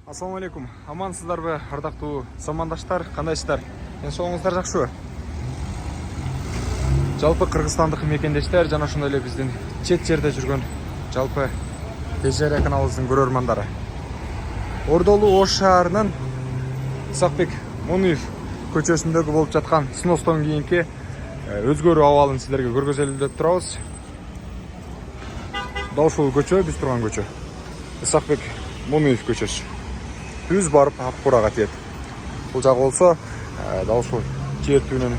Ассалаумалейкум. Амансыздарбы, ардактуу замандаштар, кандайсыздар? Денсаулыгыңыздар жакшыбы? Жалпы кыргызстандык мекендештер жана ошондой эле биздин чет жерде жүргөн жалпы Тежер каналыбыздын көрөрмандары. Ордолуу Ош шаарынын Исакбек Муниев көчөсүндөгү болуп жаткан сыностон кийинки өзгөрүү абалын силерге көргөзөлү деп турабыз. Дал ушул көчө, биз турган көчө. Исакбек Муниев көчөсү. Түз барып Акбурага тиет. Бул жагы болсо, дал ушул жер түбүнөн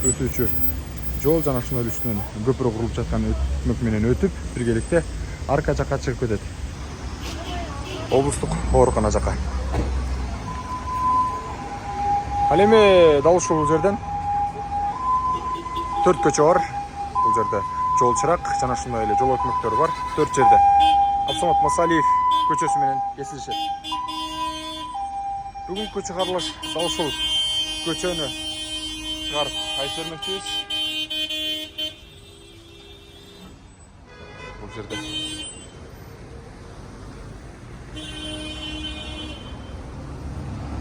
өтүүчү жол жана ошондой үстүнөн көпүрө курулуп жаткан өтмөк менен өтүп, биргеликте арка жакка чыгып кетет. Облустук оорукана жакка. Ал эми дал ушул жерден 4 көчө бар. Бул жерде жол чырак жана ошондой эле жол өтмөктөр бар. 4 жерде. Абсамат Масалиев көчөсү менен кесилишет. Бүгүнкү чыгарылыш дал ушул көчөнү чыгарып айтып бермекчибиз. Бул жерде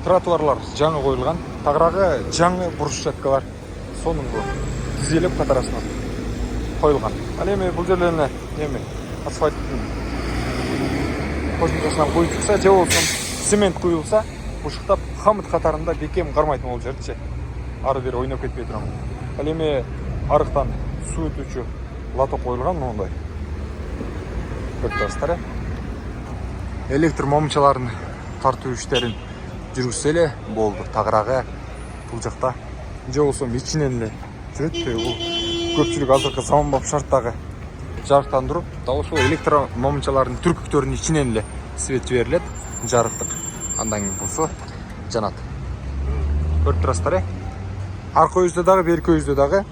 тротуарлар жаңы коюлган, тагыраагы жаңы брусчаткалар сонунгу тизилип катарасына коюлган. Ал эми бул жерлерне асфальттын кошумчасынан коюп чыкса, же болбосо цемент куюлса, ушуктап хамыт катарында бекем кармайтын болуп жерчи. Ары бери ойноп кетпей турам. Ал эми арыктан суу өтүүчү латок коюлган моундай. Көрүп электр момунчаларын тартуу иштерин жүргүзсө эле болду. Тагыраагы бул жакта же болбосо ичинен эле жүрөт. Бул көпчүлүк азыркы заманбап шарттагы жарыктандыруу дал ушул электр момунчаларынын түркүктөрүнүн ичинен эле свет жиберилет, жарыктык. Андан кийин болсо жанат. Көрүп турасыздар, арка көздө дагы, берки көздө дагы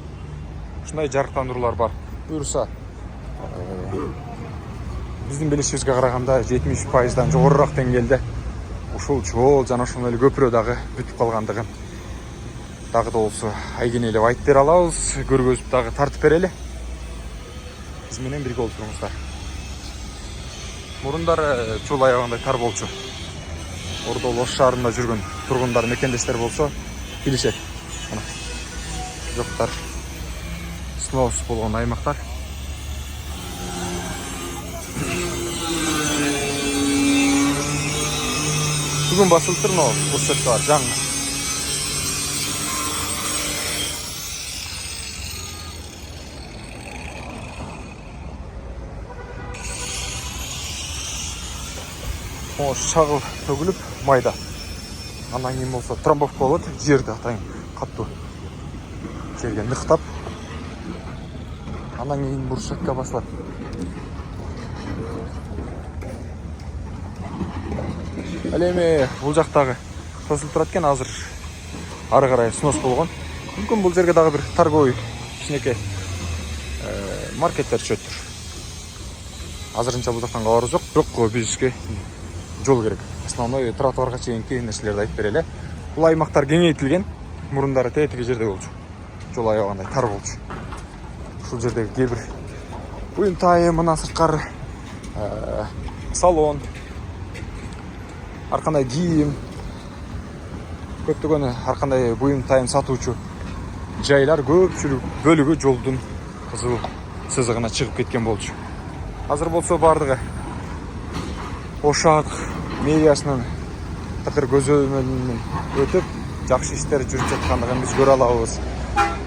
ушундай жарыктандыруулар бар. Буюрса биздин билишибизге караганда 70%дан жогорураак деңгээлде ушул жол жана ошондой эле көпүрө дагы бүтүп калгандыгын дагы да болсо айгинелеп айтып бере алабыз, көргөзүп дагы тартып берели. Биз менен бирге болуп туруңуздар. Мурундар жол аябагандай тар болчу. Ордолуу Ош шаарында жүргөн тургундар, мекендештер болсо билишет. Мына жоктар снос болгон аймактар. Бүгүн басылып тур, но брусчаткалар жаңы. Шагыл төгүлүп майда. Андан кийин болсо трамбовка болот, жерди атайын каттуу жерге ныктап. Андан кийин брусчатка басылат. Ал эми бул жактагы тосулуп турат экен, азыр ары карай снос болгон. Мүмкүн бул жерге дагы бир торговый кичинекей маркеттер түшөттүр. Азырынча бул жактан кабарыбыз жок, бирок бизге жол керек. Основной тротуарга чейинки нерселерди айтып берели. Бул аймактар кеңейтилген. Мурундары тетиги жерде болчу. Жол аябагандай тар болчу. Ушул жердеги кээ бир буюм тайы, мына сырткары салон, ар кандай кийим, көптөгөн ар кандай буюм тайын сатуучу жайлар көпчүлүк бөлүгү жолдун кызыл сызыгына чыгып кеткен болчу. Азыр болсо бардыгы Ош шаардык мэриясынын тыкыр көзөмөлүнөн өтүп, жакшы иштер жүрүп жаткандыгын биз көрө алабыз.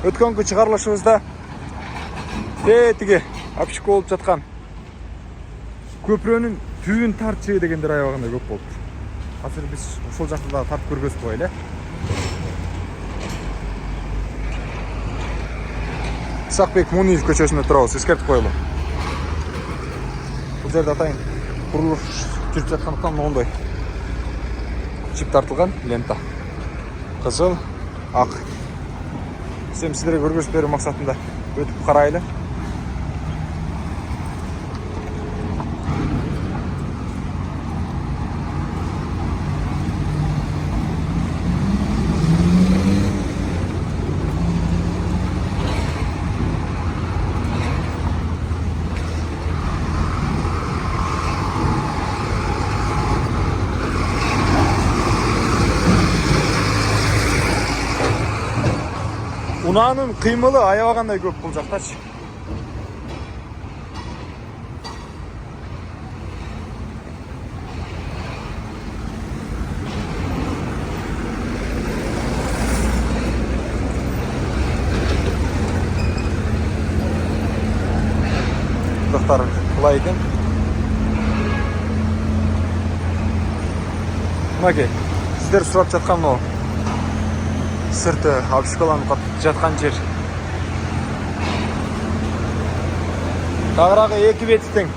Өткөнкү чыгарылышыбызда тетиги апшык болуп жаткан көпүрөнүн түбүн тартчы дегендер аябагандай көп болуп. Азыр биз ошол жакта да тартып көргөзүп коелу. Исакбек Муниев көчөсүндө турабыз, эскертип коелу. Бул жерде атайын курулуш жүрүп жаткандыктан моундай чип тартылган лента. Кызыл, ак. Сем силерге көргөзүп берүү максатында өтүп карайлы. Унаанын кыймылы аябагандай көп бул жактачы. Дактар кылай экен. Мынакей, сиздер сурап жаткан могу сырты обшкаланып жаткан жер. Тагыраагы эки бети тең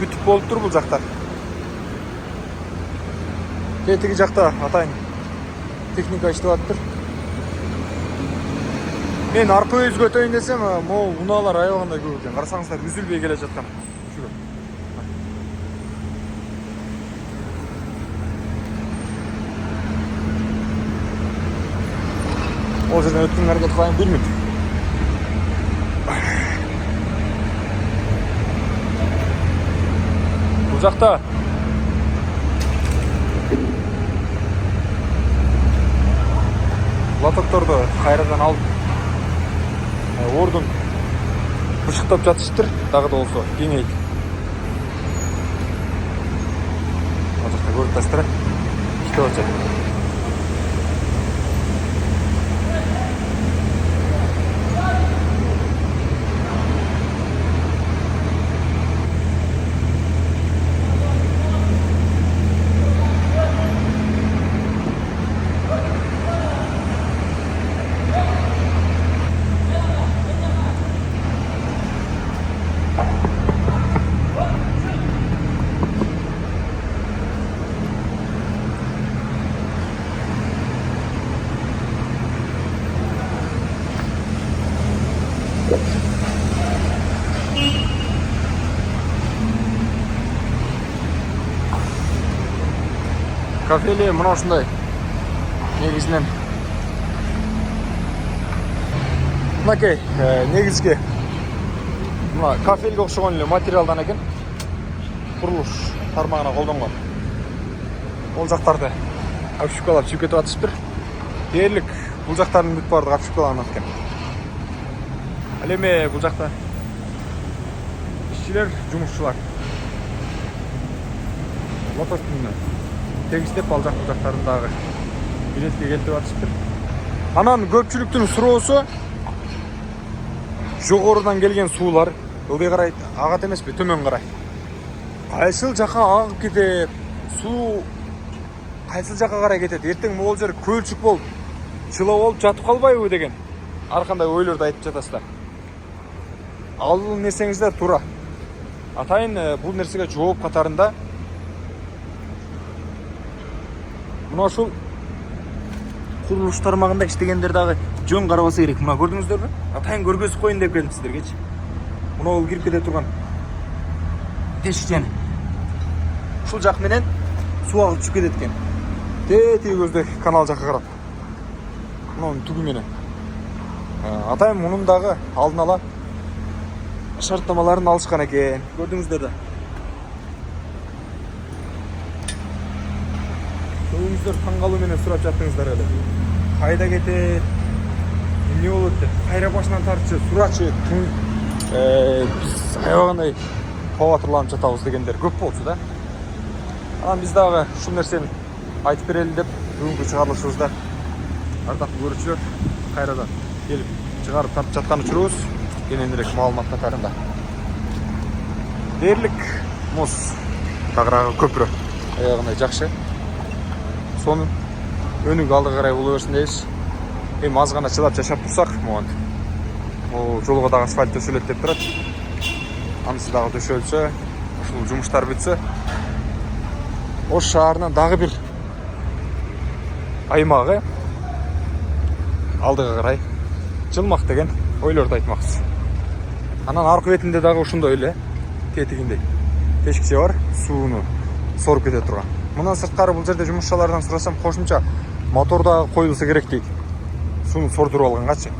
бүтүп болуп тур бул жактар. Тетиги жакта атайын техника иштеп атыптыр. Мен аркы өзгө өтөйүн десем, могу унаалар аябагандай көп экен. Карасаңыздар, үзүлбөй келе жаткан. Ол жерден өткөн аракет кылайын билмейм. Бул жакта лотокторду кайрадан алып ордун бышыктап жатыштыр, дагы да болсо кеңейт. Ал жакта көрүп турасыздар, иштеп атышат. Кафели мына ушундай. Негизинен мынакей негизги мына кафелге окшогон эле материалдан экен. Курулуш тармагына колдонгон. Ол жактарды обшивкалап чыгып кетип атышыптыр. Дээрлик бул жактардын бүт баардыгы обшивкаланат экен. Ал эми бул жакта ишчилер, жумушчулар лотостун тегистеп ал жактарын дагы билетке келтирип атышыптыр. Анан көпчүлүктүн суроосу жогорудан келген суулар ылдый карайт, агат эмеспи, төмөн карайт. Кайсыл жака агып кетет? Суу кайсыл жака карай кетет? Эртең могул жер көлчүк болуп, чыла болуп жатып калбайбы деген ар кандай ойлорду айтып жатасыздар. Ал нерсеңиздер туура. Атайын бул нерсеге жооп катарында мына ушул курулуш тармагында иштегендер дагы жөн карабаса керек. Мына көрдүңүздөрбү? Атайын көргөзүп коюн деп келдим сиздергечи. Мына бул кирип кете турган тешик. Ушул жак менен суу агып чыгып кетет экен. Тетиги көздөй канал жакка карап. Мунун түгү менен. Атайын мунун дагы алдын ала шарттамаларын алышкан экен. Көрдүңүздөр да. Көбүңүздөр таң калуу менен сурап жаттыңыздар эле. Кайда кетет? Эмне болот деп. Кайра башынан тартчы, сурачы, биз аябагандай паватырланып жатабыз дегендер көп болчу да. Анан биз дагы ушул нерсени айтып берели деп бүгүнкү чыгарылышыбызда ардактуу көрүүчүлөр кайрадан келип чыгарып тартып жаткан учурубуз кененирээк маалымат катарында. Дээрлик моз тагыраагы көпүрө аягындай жакшы. Сонун өнүгү алдыга карай боло берсин дейбиз. Эми аз гана чыдап жашап турсак, могу жолго дагы асфальт төшөлөт деп турат. Анысы дагы төшөлсө, ушул жумуштар бүтсө, Ош шаарынын дагы бир аймагы алдыга карай жылмак деген ойлорду айтмакчы. Анан аркы бетинде дагы ошондой эле тетигиндей тешикче бар, сууну соруп кете турган. Мындан сырткары бул жерде жумушчулардан сурасам, кошумча мотор дагы коюлса керек дейт. Сууну сордуруп алгангачы.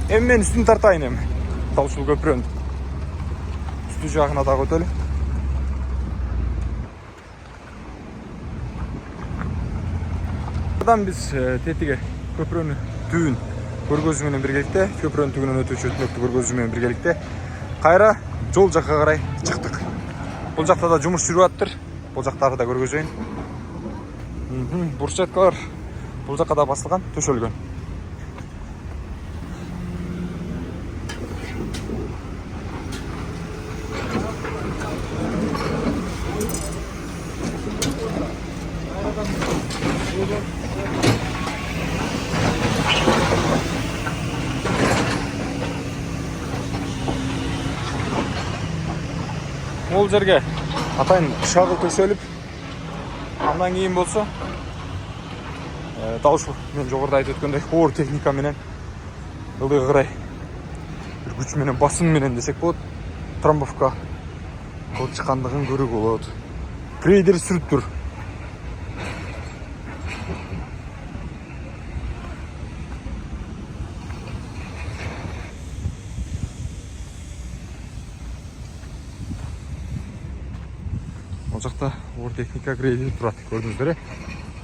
Эми мен үстүн тартайын эми. Дал ушул көпүрөнүн үстү жагына дагы өтөлү. Buradan biz tetiğe көпірөнү түбүн көргөзүү менен биргеликте, көпірөнүн түбүнөн өтүүчү өтмөктү көргөзүү менен биргеликте кайра жол жакка карай чыктык. Бул жакта да жумуш жүрүп атыптыр. Бул жактарды да көргөзөйүн. Бурчаткалар бул жакка да басылган, төшөлгөн. Ол жерге атайын шагыл төшөлүп, андан кийин болсо дал ушул мен жогоруда айтып өткөндөй оор техника менен ылдыйга карай бир күч менен басым менен десек болот, трамбовка кылып чыккандыгын көрүүгө болот. Грейдер сүрүптүр. Ол жакта оор техника грейдер турат, көрдүңүздөр.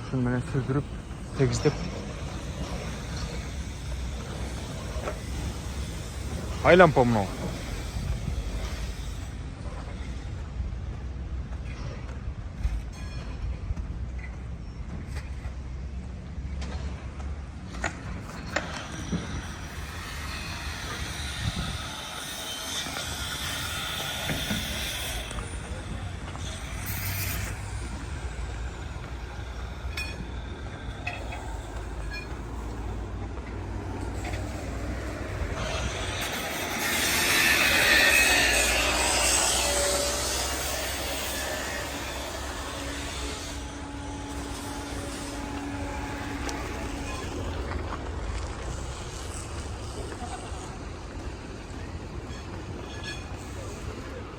Ушуну менен сүрдүрүп, тегиздеп. Айлампа мынау.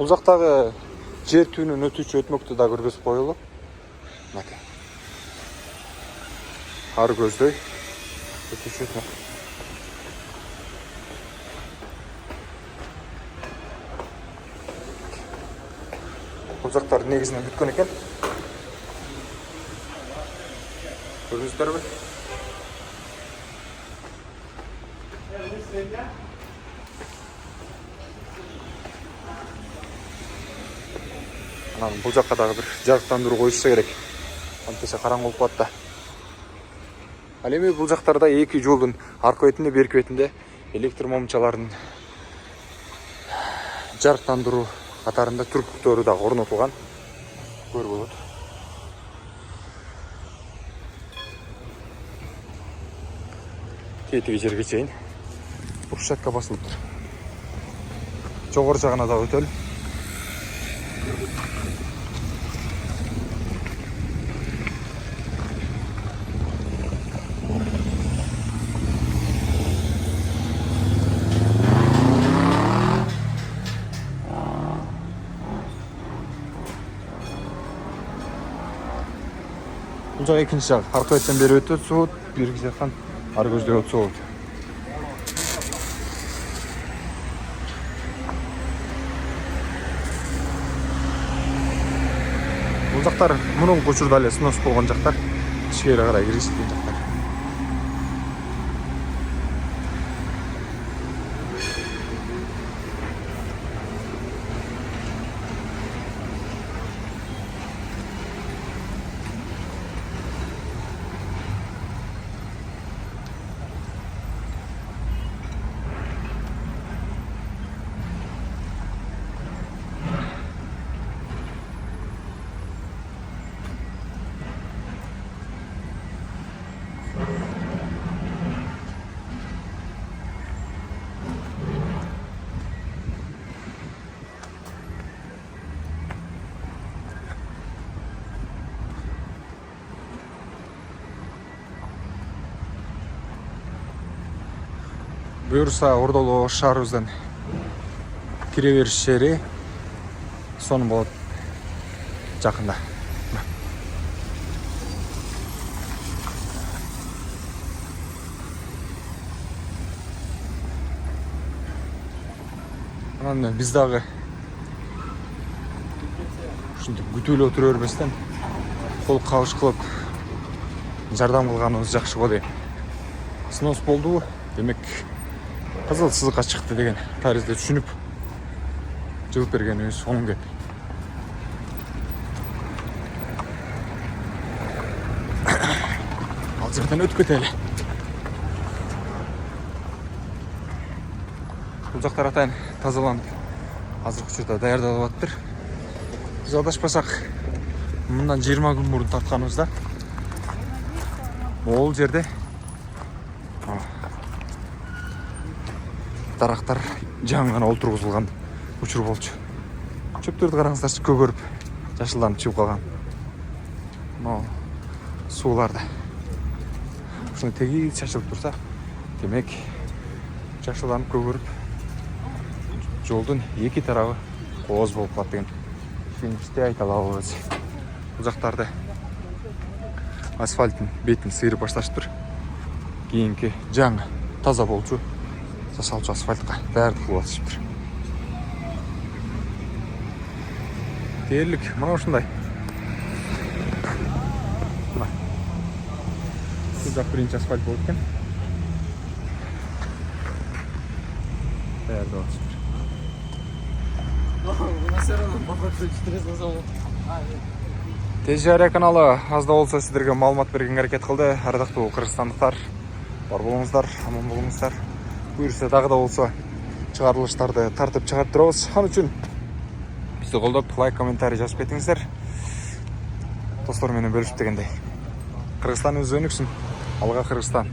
Бул жактагы жер түбүнөн өтүүчү өтмөктү да көргөзүп коелу. Мына. Ар көздөй өтүүчү өтмөк. Бул жактар негизинен бүткөн экен. Көрдүңүздөрбү? Бул жакка дагы бир жарыктандыруу коюшса керек. Антесе караңгы болуп калат да. Ал эми бул жактарда эки жолдун арка бетинде, берки бетинде электр момчаларын жарыктандыруу катарында түркүктөрү дагы орнотулган. Көрүп болот. Тетиги жерге чейин брусчатка басылыптыр. Жогору жагына да өтөлү. Бул жак экинчи жак. Арка беттен бери өтөт суут, бирги жактан ар көздөй өтсө болот. Бул жактар мурунку учурда эле снос болгон жактар, ичкери карай киришкен жактар. Буюрса Ордолоо шаарыбыздан кире бериш жери сонун болот жакында. Анан биз дагы ушинтип күтүлүп отура бербестен кол кабыш кылып жардам кылганыбыз жакшы го дейм. снос болду, демек кызыл сызыкка чыкты деген таризди түшүнүп жылып бергенибиз оң кеп. Ал жерден өтүп кетели. Бул жактар атайын тазаланып, азыркы учурда даярдалып атыптыр. Биз адашпасак, мындан 20 күн мурун тартканыбызда могул жерде дарактар жаңы гана олтургузулган учур болчу. Чөптөрдү караңыздарчы, көгөрүп, жашылданып чыгып калган. Мына сууларда ушуну теги чачылып турса, демек жашылданып көгөрүп, жолдун эки тарабы кооз болуп калат деген финиште айта алабыз. Бул жактарды асфальттын бетин сыйрып башташыптыр. Кийинки жаңы таза болчу жасалчу асфальтка даярдык кылып атышыптыр. Дээрлик мына ушундай. Бул жак биринчи асфальт болуп экен. Даярдап атышыптыр. Тез жария каналы аз да болсо сиздерге маалымат бергенге аракет кылды. Ардактуу кыргызстандыктар, бар болуңуздар, аман болуңуздар. Буюрса дагы да болсо чыгарылыштарды тартып чыгарып турабыз. Ал үчүн бизди колдоп, лайк, комментарий жазып кетиңиздер. Достор менен бөлүшүп дегендей. Кыргызстаныбыз өнүксүн. Алга Кыргызстан.